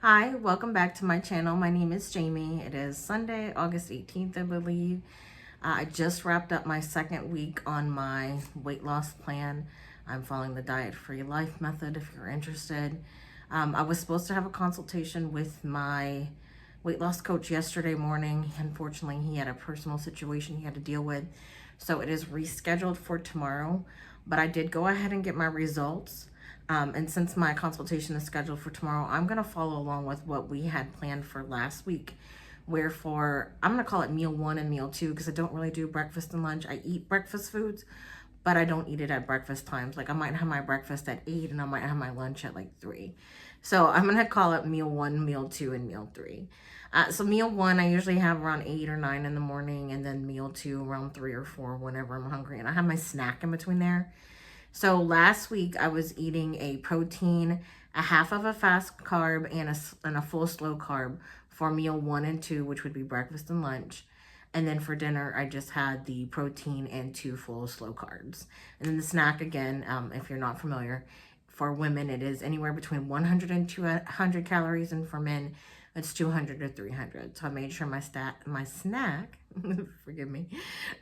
Hi, welcome back to my channel. My name is Jamie. It is Sunday, August 18th, I believe. I just wrapped up my second week on my weight loss plan. I'm following the Diet Free Life method if you're interested. I was supposed to have a consultation with my weight loss coach yesterday morning. Unfortunately, he had a personal situation he had to deal with, so it is rescheduled for tomorrow. But I did go ahead and get my results. And since my consultation is scheduled for tomorrow, I'm going to follow along with what we had planned for last week. Wherefore, I'm going to call it meal one and meal two because I don't really do breakfast and lunch. I eat breakfast foods, but I don't eat it at breakfast times. Like I might have my breakfast at 8 and I might have my lunch at like 3. So I'm going to call it meal one, meal two, and meal three. So meal one, I usually have around 8 or 9 in the morning, and then meal two around 3 or 4 whenever I'm hungry. And I have my snack in between there. So last week I was eating a protein, a half of a fast carb, and a full slow carb for meal one and two, which would be breakfast and lunch. And then for dinner, I just had the protein and 2 full slow carbs. And then the snack again, if you're not familiar, for women, it is anywhere between 100 and 200 calories, and for men, it's 200 to 300. So I made sure my snack, forgive me,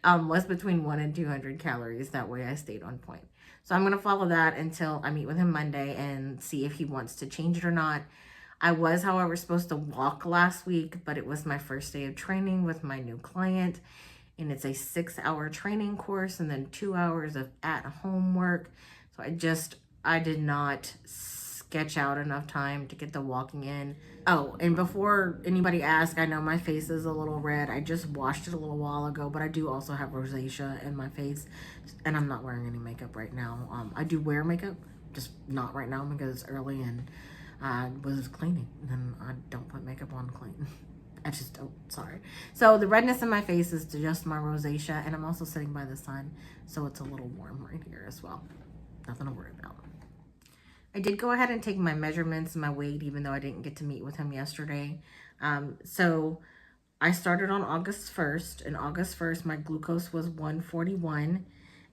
was between 1 and 200 calories. That way I stayed on point. So I'm going to follow that until I meet with him Monday and see if he wants to change it or not. I was, however, supposed to walk last week, but it was my first day of training with my new client. And it's a 6-hour training course and then 2 hours of at-home work. So I did not sketch out enough time to get the walking in. Oh, and before anybody asks, I know my face is a little red. I just washed it a little while ago, but I do also have rosacea in my face, and I'm not wearing any makeup right now. I do wear makeup, just not right now because it's early and I was cleaning, and I don't put makeup on clean. I just don't, sorry. So the redness in my face is just my rosacea, and I'm also sitting by the sun, so it's a little warm right here as well. Nothing to worry about. I did go ahead and take my measurements and my weight, even though I didn't get to meet with him yesterday. So I started on August 1st, and August 1st, my glucose was 141.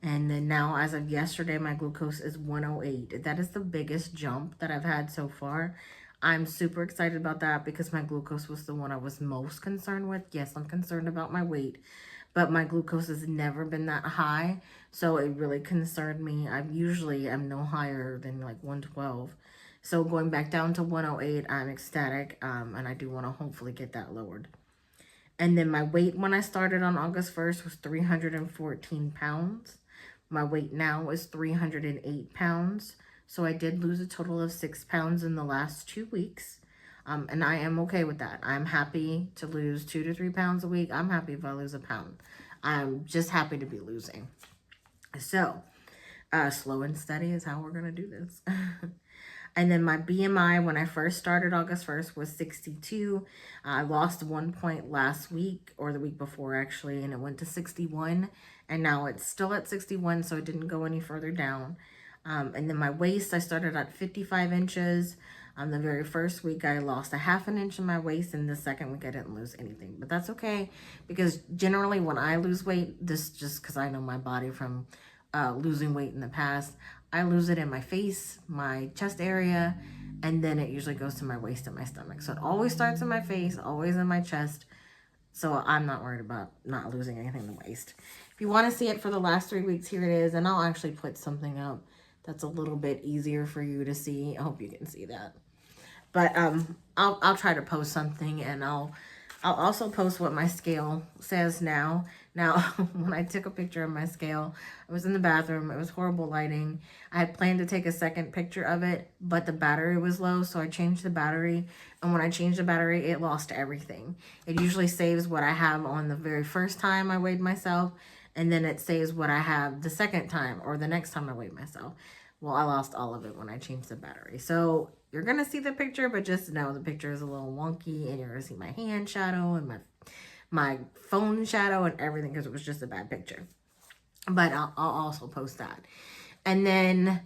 And then now, as of yesterday, my glucose is 108. That is the biggest jump that I've had so far. I'm super excited about that because my glucose was the one I was most concerned with. Yes, I'm concerned about my weight, but my glucose has never been that high, so it really concerned me. I'm no higher than like 112. So going back down to 108, I'm ecstatic, and I do want to hopefully get that lowered. And then my weight when I started on August 1st was 314 pounds. My weight now is 308 pounds. So I did lose a total of 6 pounds in the last 2 weeks. And I am okay with that. I'm happy to lose 2 to 3 pounds a week. I'm happy if I lose a pound. I'm just happy to be losing. So, slow and steady is how we're going to do this. And then my BMI when I first started August 1st was 62. I lost 1 point last week, or the week before actually, and it went to 61. And now it's still at 61, so it didn't go any further down. And then my waist, I started at 55 inches. The very first week, I lost a half an inch in my waist, and the second week, I didn't lose anything. But that's okay, because generally when I lose weight, this just because I know my body from losing weight in the past, I lose it in my face, my chest area, and then it usually goes to my waist and my stomach. So it always starts in my face, always in my chest. So I'm not worried about not losing anything in the waist. If you want to see it for the last 3 weeks, here it is. And I'll actually put something up that's a little bit easier for you to see. I hope you can see that. But I'll try to post something, and I'll also post what my scale says now. Now, when I took a picture of my scale, I was in the bathroom. It was horrible lighting. I had planned to take a second picture of it, but the battery was low, so I changed the battery. And when I changed the battery, it lost everything. It usually saves what I have on the very first time I weighed myself, and then it saves what I have the second time or the next time I weighed myself. Well, I lost all of it when I changed the battery. So you're going to see the picture, but just know the picture is a little wonky, and you're going to see my hand shadow and my phone shadow and everything because it was just a bad picture. But I'll also post that. And then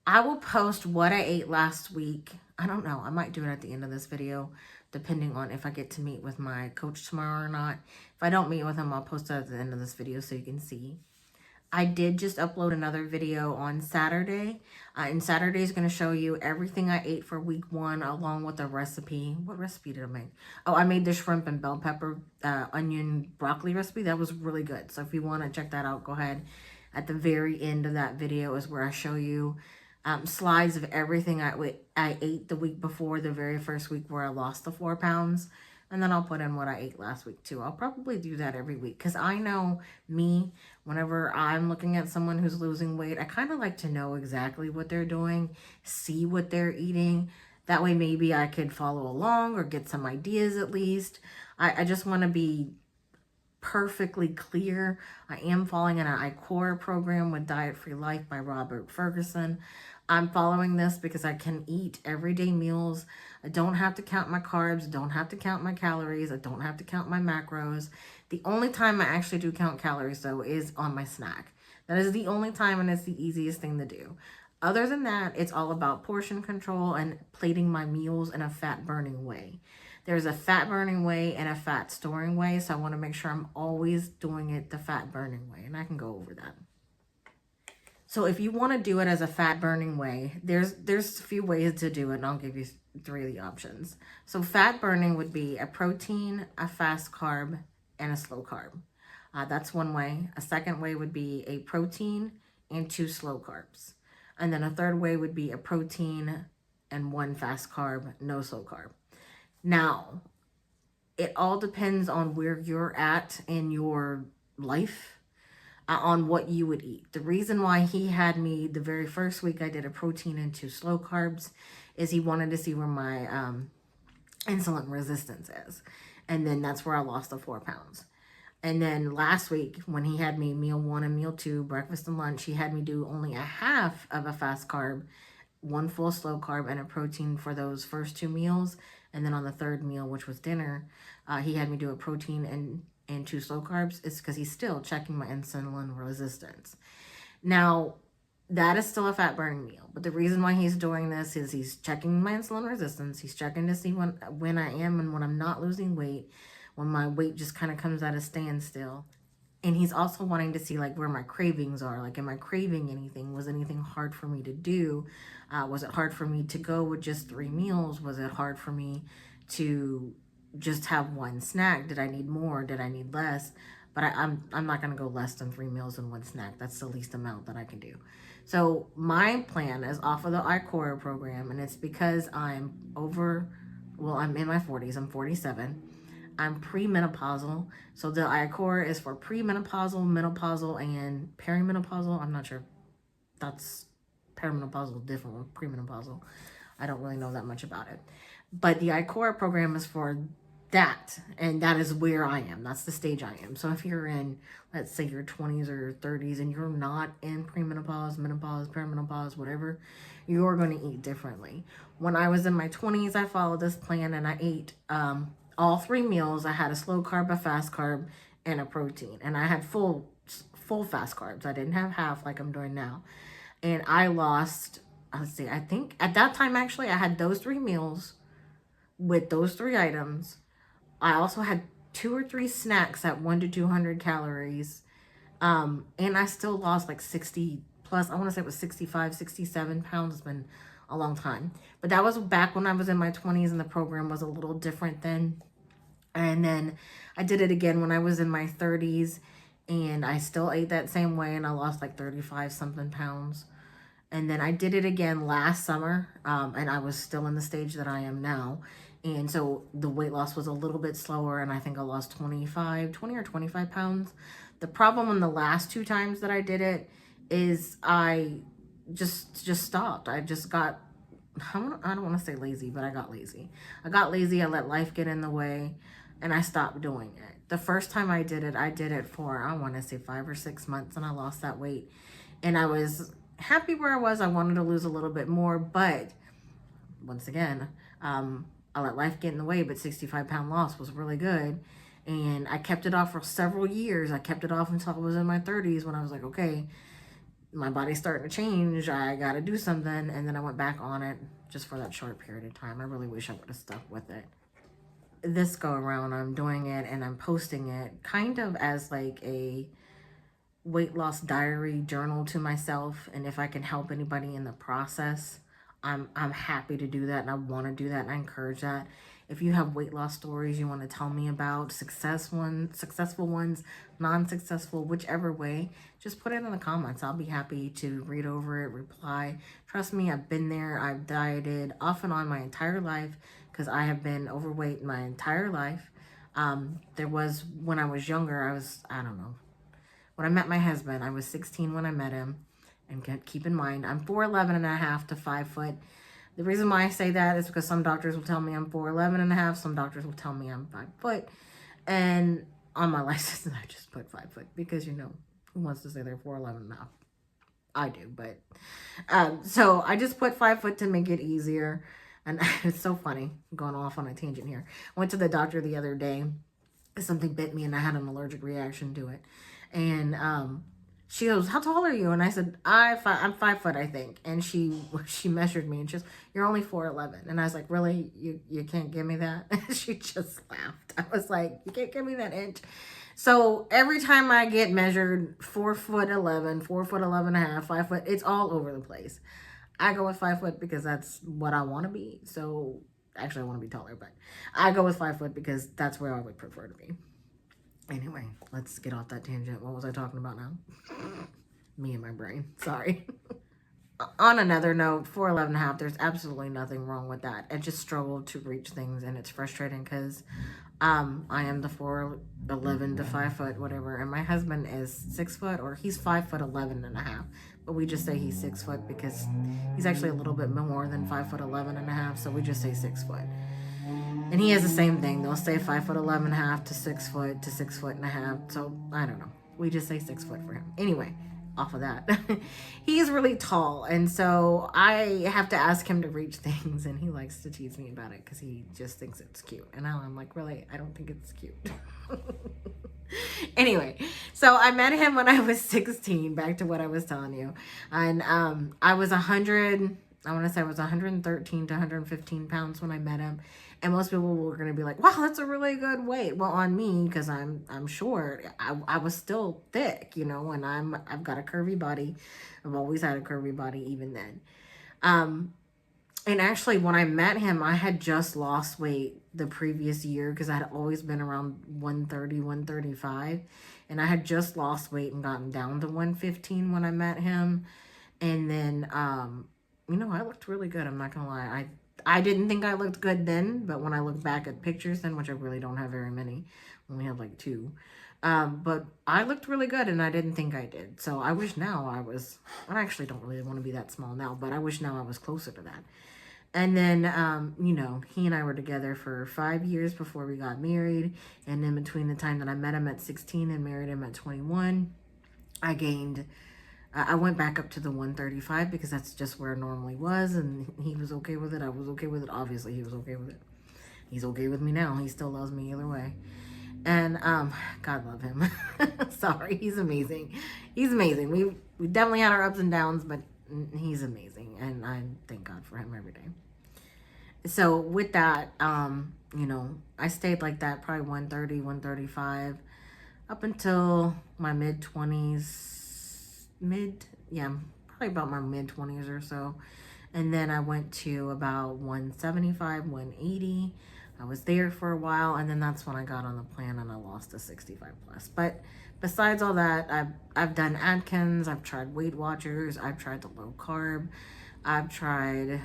I will post what I ate last week. I don't know. I might do it at the end of this video, depending on if I get to meet with my coach tomorrow or not. If I don't meet with him, I'll post it at the end of this video so you can see. I did just upload another video on Saturday. And Saturday is going to show you everything I ate for week 1 along with a recipe. What recipe did I make? Oh, I made the shrimp and bell pepper onion broccoli recipe. That was really good. So if you want to check that out, go ahead. At the very end of that video is where I show you slides of everything I ate the week before, the very first week where I lost the 4 pounds. And then I'll put in what I ate last week too. I'll probably do that every week because I know me, whenever I'm looking at someone who's losing weight, I kind of like to know exactly what they're doing, see what they're eating. That way maybe I could follow along or get some ideas at least. I just want to be perfectly clear. I am following an iCore program with Diet Free Life by Robert Ferguson. I'm following this because I can eat everyday meals. I don't have to count my carbs, don't have to count my calories, I don't have to count my macros. The only time I actually do count calories though is on my snack. That is the only time, and it's the easiest thing to do. Other than that, it's all about portion control and plating my meals in a fat burning way. There's a fat burning way and a fat storing way, so I want to make sure I'm always doing it the fat burning way, and I can go over that. So if you want to do it as a fat burning way, there's a few ways to do it, and I'll give you 3 of the options. So fat burning would be a protein, a fast carb, and a slow carb. That's one way. A second way would be a protein and 2 slow carbs. And then a third way would be a protein and 1 fast carb, no slow carb. Now, it all depends on where you're at in your life, on what you would eat. The reason why he had me the very first week I did a protein and 2 slow carbs is he wanted to see where my insulin resistance is. And then that's where I lost the 4 pounds. And then last week when he had me meal 1 and meal 2, breakfast and lunch, he had me do only a half of a fast carb, 1 full slow carb, and a protein for those first 2 meals. And then on the third meal, which was dinner, he had me do a protein and 2 slow carbs. It's because he's still checking my insulin resistance. Now, that is still a fat burning meal. But the reason why he's doing this is he's checking my insulin resistance. He's checking to see when I am and when I'm not losing weight, when my weight just kind of comes at a standstill. And he's also wanting to see like where my cravings are. Like, am I craving anything? Was anything hard for me to do? Was it hard for me to go with just 3 meals? Was it hard for me to just have 1 snack? Did I need more? Did I need less? But I'm not going to go less than 3 meals and 1 snack. That's the least amount that I can do. So my plan is off of the iCore program, and it's because I'm in my 40s. I'm 47. I'm premenopausal. So the iCore is for premenopausal, menopausal, and perimenopausal. I'm not sure if that's perimenopausal different from premenopausal. I don't really know that much about it. But the iCore program is for that, and that is where I am. That's the stage I am. So if you're in, let's say, your 20s or 30s and you're not in premenopause, menopause, perimenopause, whatever, you're going to eat differently. When I was in my 20s, I followed this plan and I ate all 3 meals. I had a slow carb, a fast carb, and a protein. And I had full fast carbs. I didn't have half like I'm doing now. And I lost, let's see, I think at that time, actually, I had those 3 meals with those 3 items. I also had 2 or 3 snacks at 100 to 200 calories. And I still lost like 60 plus, I want to say it was 65, 67 pounds. It's been a long time. But that was back when I was in my 20s and the program was a little different then. And then I did it again when I was in my 30s and I still ate that same way and I lost like 35 something pounds. And then I did it again last summer and I was still in the stage that I am now. And so the weight loss was a little bit slower and I think I lost 20 or 25 pounds. The problem in the last 2 times that I did it is I just stopped. I just got, I don't want to say lazy, but I got lazy. I let life get in the way and I stopped doing it. The first time I did it for, I want to say 5 or 6 months and I lost that weight. And I was happy where I was. I wanted to lose a little bit more, but once again, I let life get in the way, but 65-pound loss was really good. And I kept it off for several years. I kept it off until I was in my 30s when I was like, okay, my body's starting to change. I got to do something. And then I went back on it just for that short period of time. I really wish I would have stuck with it. This go around, I'm doing it and I'm posting it kind of as like a weight loss diary journal to myself, and if I can help anybody in the process, I'm happy to do that, and I want to do that, and I encourage that. If you have weight loss stories you want to tell me about, successful ones, non-successful, whichever way, just put it in the comments. I'll be happy to read over it, reply. Trust me, I've been there. I've dieted off and on my entire life because I have been overweight my entire life. There was, when I was younger, I don't know. When I met my husband, I was 16 when I met him. And keep in mind, I'm 4'11 and a half to 5 foot. The reason why I say that is because some doctors will tell me I'm 4'11 and a half. Some doctors will tell me I'm 5 foot. And on my license, I just put 5 foot because, you know, who wants to say they're 4'11 and a half? I do, but so I just put 5 foot to make it easier. And it's so funny, I'm going off on a tangent here. I went to the doctor the other day. Something bit me and I had an allergic reaction to it. And she goes, "How tall are you?" And I said, I'm 5 foot, I think. And she measured me and she goes, "You're only 4'11". And I was like, "Really? You can't give me that?" And she just laughed. I was like, "You can't give me that inch?" So every time I get measured, 4'11", 4'11 and a half, 5 foot, it's all over the place. I go with 5 foot because that's what I want to be. So actually I want to be taller, but I go with 5 foot because that's where I would prefer to be. Anyway, let's get off that tangent. What was I talking about now? Me and my brain. Sorry. On another note, 4'11 and a half, there's absolutely nothing wrong with that. I just struggle to reach things, and it's frustrating because I am the 4'11 to 5 foot, whatever, and my husband is 6 foot, or he's 5'11 and a half, but we just say he's 6 foot because he's actually a little bit more than 5'11 and a half, so we just say 6 foot. And he has the same thing. They'll say 5'11 and a half to 6 foot to 6 foot and a half. So I don't know. We just say 6 foot for him. Anyway, off of that, he's really tall, and so I have to ask him to reach things, and he likes to tease me about it because he just thinks it's cute. And I'm like, really? I don't think it's cute. Anyway, so I met him when I was 16. Back to what I was telling you, and I was 100. I want to say I was 113 to 115 pounds when I met him. And most people were going to be like, "Wow, that's a really good weight." Well, on me, because I'm short, I was still thick, you know, and I've got a curvy body. I've always had a curvy body even then. And actually, when I met him, I had just lost weight the previous year because I had always been around 130, 135. And I had just lost weight and gotten down to 115 when I met him. And then, you know, I looked really good. I'm not going to lie. I didn't think I looked good then, but when I look back at pictures then, which I really don't have very many, I only have like 2, but I looked really good and I didn't think I did. So I wish now I actually don't really want to be that small now, but I wish now I was closer to that. And then, you know, he and I were together for 5 years before we got married. And in between the time that I met him at 16 and married him at 21, I went back up to the 135 because that's just where it normally was, and he was okay with it. I was okay with it. Obviously, he was okay with it. He's okay with me now. He still loves me either way. And God love him. Sorry, he's amazing. He's amazing. We definitely had our ups and downs, but he's amazing, and I thank God for him every day. So with that, you know, I stayed like that, probably 130, 135, up until my mid-20s. Probably about my mid-20s or so. And then I went to about 175, 180. I was there for a while, and then that's when I got on the plan and I lost to 65 plus. But besides all that, I've done Atkins, I've tried Weight Watchers, I've tried the low carb, I've tried,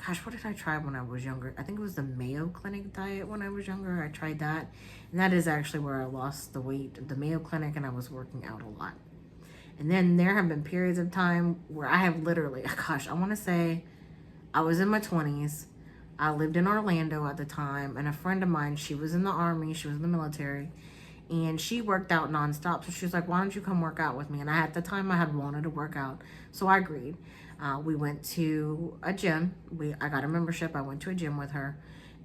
gosh, what did I try when I was younger? I think it was the Mayo Clinic diet when I was younger. I tried that, and that is actually where I lost the weight, the Mayo Clinic, and I was working out a lot. And then there have been periods of time where I have literally, gosh, I want to say I was in my 20s. I lived in Orlando at the time, and a friend of mine, she was in the Army, she was in the military, and she worked out nonstop. So she was like, "Why don't you come work out with me?" And at the time, I had wanted to work out, so I agreed. We went to a gym. I got a membership. I went to a gym with her,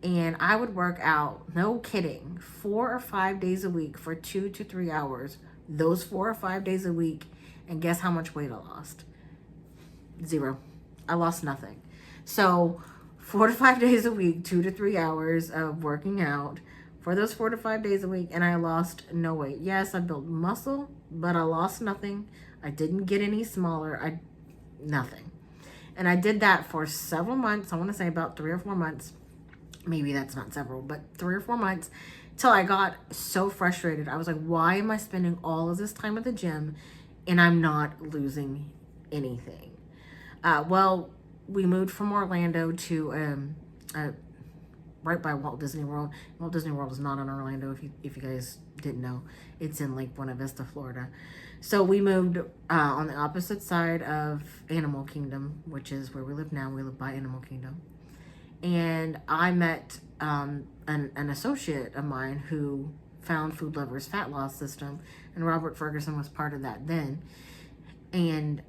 and I would work out, no kidding, 4 or 5 days a week for 2 to 3 hours. Those 4 or 5 days a week. And guess how much weight I lost? 0. I lost nothing. So 4 to 5 days a week, 2 to 3 hours of working out for those 4 to 5 days a week, and I lost no weight. Yes, I built muscle, but I lost nothing. I didn't get any smaller. Nothing. And I did that for several months. I want to say about 3 or 4 months. Maybe that's not several, but 3 or 4 months, till I got so frustrated. I was like, why am I spending all of this time at the gym and I'm not losing anything? Well, we moved from Orlando to right by Walt Disney World. Walt Disney World is not in Orlando, if you guys didn't know. It's in Lake Buena Vista, Florida. So we moved on the opposite side of Animal Kingdom, which is where we live now. We live by Animal Kingdom. And I met an associate of mine who found Food Lovers Fat Loss System, and Robert Ferguson was part of that then. And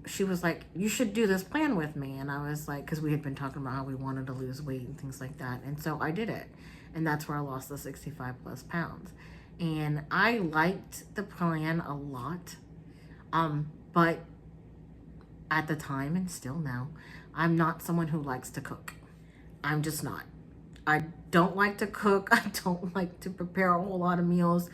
she was like, you should do this plan with me. And I was like, because we had been talking about how we wanted to lose weight and things like that. And so I did it. And that's where I lost the 65 plus pounds. And I liked the plan a lot. But at the time, and still now, I'm not someone who likes to cook. I'm just not. I don't like to cook. I don't like to prepare a whole lot of meals.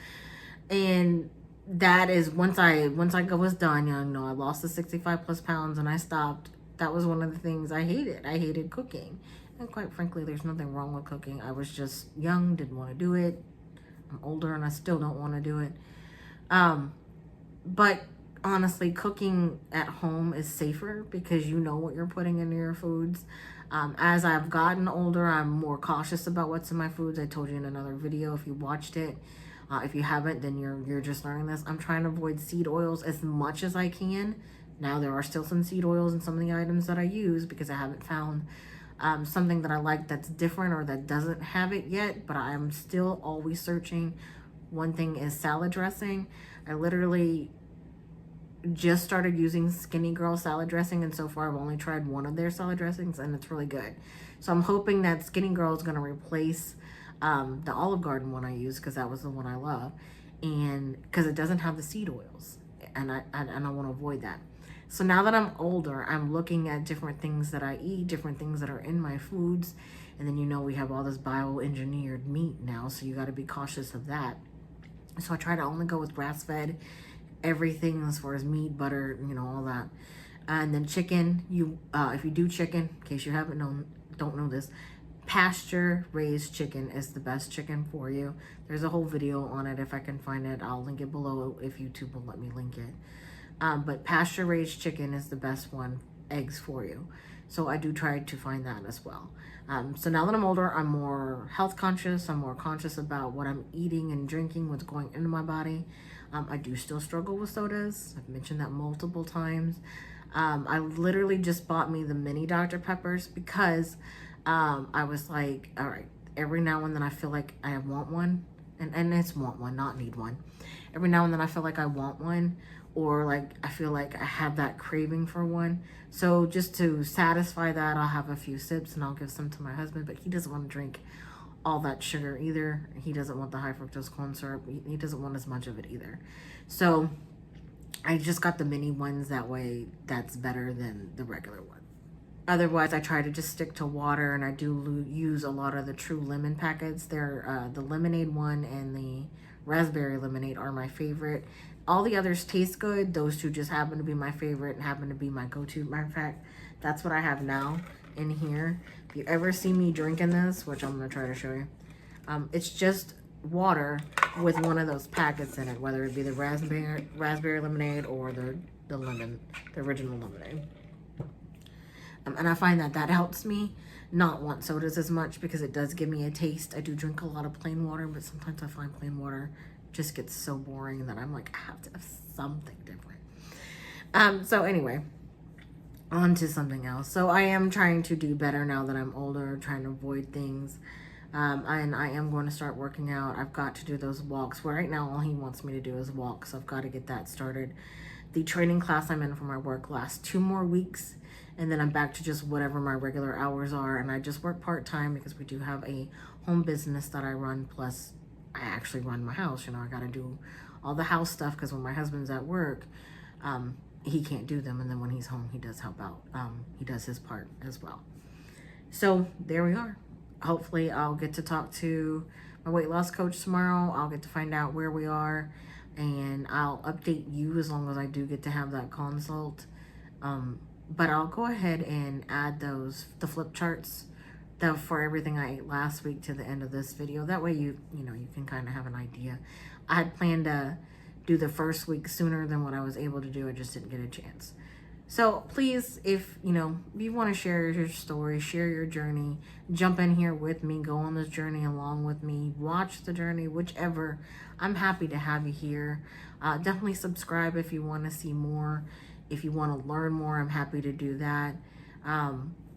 And that is, once I was done, you know, I lost the 65 plus pounds and I stopped. That was one of the things I hated. I hated cooking. And quite frankly, there's nothing wrong with cooking. I was just young, didn't want to do it. I'm older and I still don't want to do it. But honestly, cooking at home is safer because you know what you're putting into your foods. As I've gotten older, I'm more cautious about what's in my foods. I told you in another video if you watched it. If you haven't, then you're just learning this. I'm trying to avoid seed oils as much as I can. Now, there are still some seed oils in some of the items that I use because I haven't found something that I like that's different or that doesn't have it yet, but I'm still always searching. One thing is salad dressing. I literally just started using Skinny Girl salad dressing, and so far I've only tried one of their salad dressings and it's really good. So I'm hoping that Skinny Girl is going to replace the Olive Garden one I use, because that was the one I love, and because it doesn't have the seed oils, and I want to avoid that. So now that I'm older, I'm looking at different things that I eat, different things that are in my foods, and then, you know, we have all this bioengineered meat now, so you got to be cautious of that. So I try to only go with grass-fed everything as far as meat, butter, you know, all that. And then chicken, if you do chicken, in case you don't know this, pasture raised chicken is the best chicken for you. There's a whole video on it. If I can find it, I'll link it below if YouTube will let me link it. But pasture raised chicken is the best one, eggs for you. So I do try to find that as well. So now that I'm older, I'm more health conscious. I'm more conscious about what I'm eating and drinking, what's going into my body. I do still struggle with sodas. I've mentioned that multiple times. I literally just bought me the mini Dr. Peppers because I was like, all right, every now and then I feel like I want one. And it's want one, not need one. Every now and then I feel like I want one, or like I feel like I have that craving for one. So just to satisfy that, I'll have a few sips and I'll give some to my husband, but he doesn't want to drink all that sugar either. He doesn't want the high fructose corn syrup. He doesn't want as much of it either. So I just got the mini ones. That way that's better than the regular one. Otherwise, I try to just stick to water, and I do use a lot of the True Lemon packets. They're the lemonade one and the raspberry lemonade are my favorite. All the others taste good. Those two just happen to be my favorite and happen to be my go-to. Matter of fact, that's what I have now in here. If you ever see me drinking this, which I'm going to try to show you, it's just water with one of those packets in it, whether it be the raspberry lemonade or the original lemonade. And I find that helps me not want sodas as much because it does give me a taste. I do drink a lot of plain water, but sometimes I find plain water just gets so boring that I'm like, I have to have something different. So anyway, on to something else. So I am trying to do better now that I'm older, trying to avoid things. And I am going to start working out. I've got to do those walks. Well, right now, all he wants me to do is walk, so I've got to get that started. The training class I'm in for my work lasts 2 more weeks, and then I'm back to just whatever my regular hours are, and I just work part-time because we do have a home business that I run, plus I actually run my house. You know, I got to do all the house stuff because when my husband's at work, he can't do them, and then when he's home, he does help out. He does his part as well. So there we are. Hopefully I'll get to talk to my weight loss coach tomorrow. I'll get to find out where we are, and I'll update you as long as I do get to have that consult. But I'll go ahead and add the flip charts for everything I ate last week to the end of this video. That way you can kind of have an idea. I had planned to do the first week sooner than what I was able to do. I just didn't get a chance. So please, if you want to share your story, share your journey, jump in here with me, go on this journey along with me, watch the journey, whichever. I'm happy to have you here. Definitely subscribe if you want to see more. If you want to learn more, I'm happy to do that.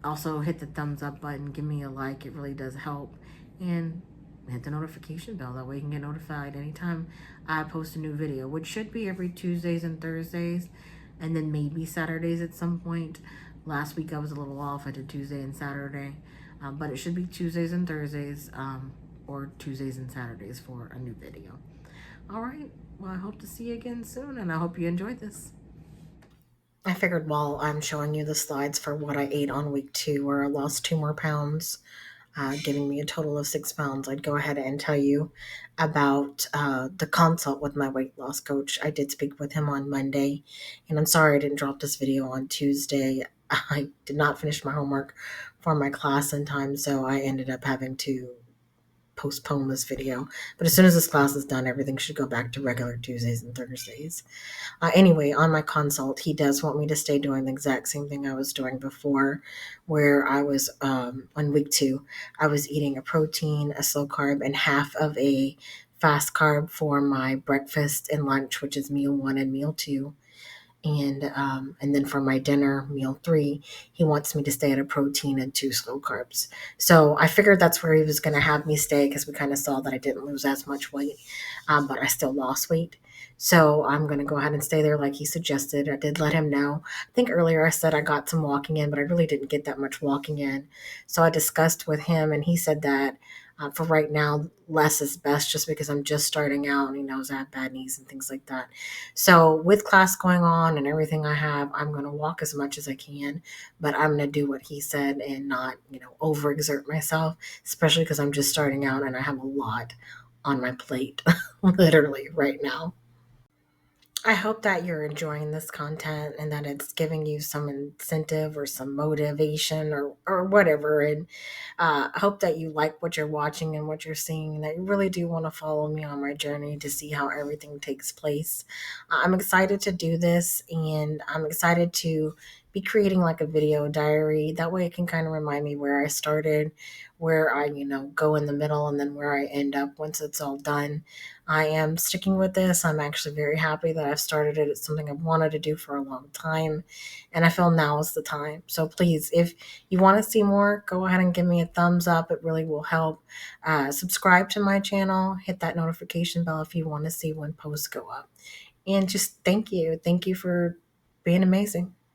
Also, hit the thumbs up button, give me a like, it really does help. And hit the notification bell, that way you can get notified anytime I post a new video, which should be every Tuesdays and Thursdays, and then maybe Saturdays at some point. Last week I was a little off, I did Tuesday and Saturday, but it should be Tuesdays and Thursdays, or Tuesdays and Saturdays for a new video. All right, well, I hope to see you again soon, and I hope you enjoyed this. I figured while I'm showing you the slides for what I ate on week 2, where I lost 2 more pounds, giving me a total of 6 pounds, I'd go ahead and tell you about the consult with my weight loss coach. I did speak with him on Monday, and I'm sorry I didn't drop this video on Tuesday. I did not finish my homework for my class in time, so I ended up having to postpone this video. But as soon as this class is done, everything should go back to regular Tuesdays and Thursdays. Anyway, on my consult, he does want me to stay doing the exact same thing I was doing before, where I was on week 2, I was eating a protein, a slow carb, and half of a fast carb for my breakfast and lunch, which is meal 1 and meal 2. And then for my dinner, meal 3, he wants me to stay at a protein and 2 slow carbs. So I figured that's where he was going to have me stay, because we kind of saw that I didn't lose as much weight, but I still lost weight. So I'm going to go ahead and stay there like he suggested. I did let him know. I think earlier I said I got some walking in, but I really didn't get that much walking in. So I discussed with him, and he said that for right now, less is best, just because I'm just starting out and he knows I have bad knees and things like that. So with class going on and everything I have, I'm going to walk as much as I can, but I'm going to do what he said and not, overexert myself, especially because I'm just starting out and I have a lot on my plate, literally right now. I hope that you're enjoying this content and that it's giving you some incentive or some motivation or whatever. And I hope that you like what you're watching and what you're seeing, and that you really do want to follow me on my journey to see how everything takes place. I'm excited to do this, and I'm excited to be creating like a video diary. That way it can kind of remind me where I started, where I, go in the middle, and then where I end up once it's all done. I am sticking with this. I'm actually very happy that I've started it. It's something I've wanted to do for a long time, and I feel now is the time. So please, if you want to see more, go ahead and give me a thumbs up. It really will help. Subscribe to my channel. Hit that notification bell if you want to see when posts go up. And just thank you. Thank you for being amazing.